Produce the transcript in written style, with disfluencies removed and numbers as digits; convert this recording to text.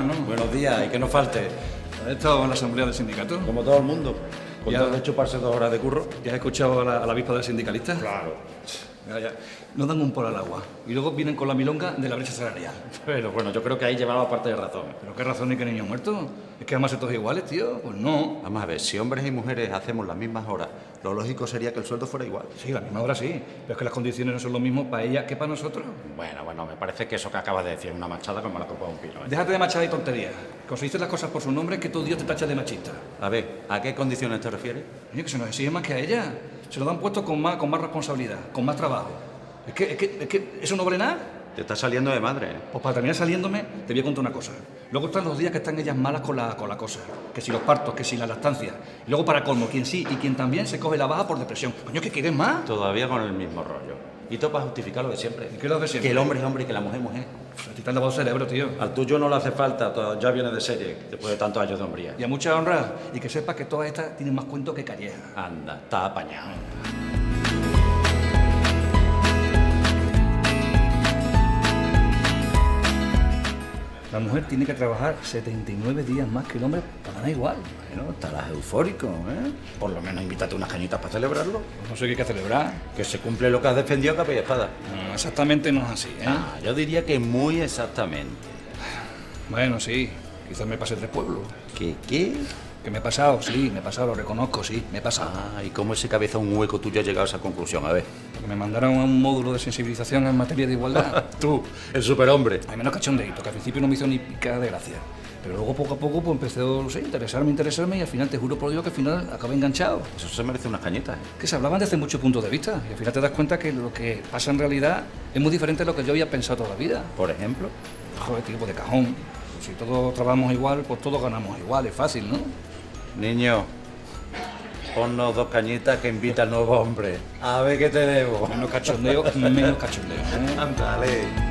más, ¿no? Buenos días, y que no falte. ¿Has estado en la asamblea del sindicato? Como todo el mundo. Con Ya. tal de chuparse 2 horas de curro. ¿Ya has escuchado a la avispa del sindicalista? Claro. Ya. Nos dan un por al agua. Y luego vienen con la milonga de la brecha salarial. Pero bueno, yo creo que ahí llevaba parte de razón. ¿Pero qué razón ni que niño muerto? ¿Es que además todos iguales, tío? Pues no. Vamos a ver, si hombres y mujeres hacemos las mismas horas, lo lógico sería que el sueldo fuera igual. Sí, la misma hora sí. Pero es que las condiciones no son lo mismo para ella que para nosotros. Bueno, me parece que eso que acabas de decir es una machada como la copa de un pino. Déjate de machada y tonterías. Cuando se dicen las cosas por su nombre, que todo Dios te tacha de machista. A ver, ¿a qué condiciones te refieres? Coño, que se nos exige más que a ella. Se lo dan puesto con más responsabilidad, con más trabajo. Es que eso no vale nada. Te estás saliendo de madre, ¿eh? Pues para terminar saliéndome, te voy a contar una cosa. Luego están los días que están ellas malas con la cosa. Que si los partos, que si la lactancia. Y luego para colmo, quien sí y quien también se coge la baja por depresión. Coño, ¿qué quieres más? Todavía con el mismo rollo. Y todo para justificar lo de siempre. ¿Y qué es lo de siempre? Que el hombre es hombre y que la mujer es mujer. A ti te han lavado el cerebro, tío. Al tuyo no le hace falta, ya viene de serie, después de tantos años de hombría. Y a mucha honra. Y que sepas que todas estas tienen más cuento que calleja. Anda, está apañado. La mujer tiene que trabajar 79 días más que el hombre para ganar igual. Bueno, estarás eufórico, ¿eh? Por lo menos invítate unas cañitas para celebrarlo. No sé qué hay que celebrar. Que se cumple lo que has defendido a capa y espada. No, exactamente no es así, ¿eh? Yo diría que muy exactamente. Bueno, sí. Quizás me pase 3 pueblos. ¿Qué? Que me he pasado, sí, me he pasado, lo reconozco, sí, me he pasado. ¿Y cómo ese cabeza un hueco tuyo ha llegado a esa conclusión? A ver. Porque me mandaron a un módulo de sensibilización en materia de igualdad. Tú, el superhombre. Hay menos cachondeito, que al principio no me hizo ni pica de gracia. Pero luego, poco a poco, pues empecé, no sé, interesarme y al final, te juro por Dios, que al final acabé enganchado. Eso se merece unas cañitas, ¿eh? Que se hablaban desde muchos puntos de vista y al final te das cuenta que lo que pasa en realidad es muy diferente a lo que yo había pensado toda la vida. Por ejemplo. Joder, tipo de cajón. Si todos trabajamos igual, pues todos ganamos igual, es fácil, ¿no? Niño, ponnos 2 cañitas que invita al nuevo hombre. A ver qué te debo. Menos cachondeo, menos cachondeo. ¿Eh? Ándale.